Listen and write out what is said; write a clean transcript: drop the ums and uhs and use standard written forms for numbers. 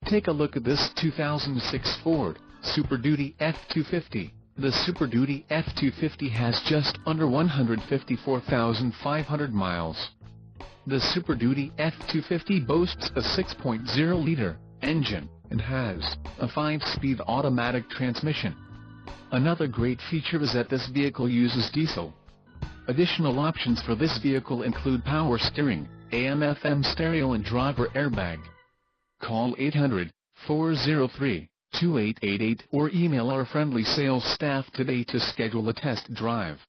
Take a look at this 2006 Ford Super Duty F-250. The Super Duty F-250 has just under 154,500 miles. The Super Duty F-250 boasts a 6.0-liter engine and has a 5-speed automatic transmission. Another great feature is that this vehicle uses diesel. Additional options for this vehicle include power steering, AM/FM stereo and driver airbag. Call 800-403-2888 or email our friendly sales staff today to schedule a test drive.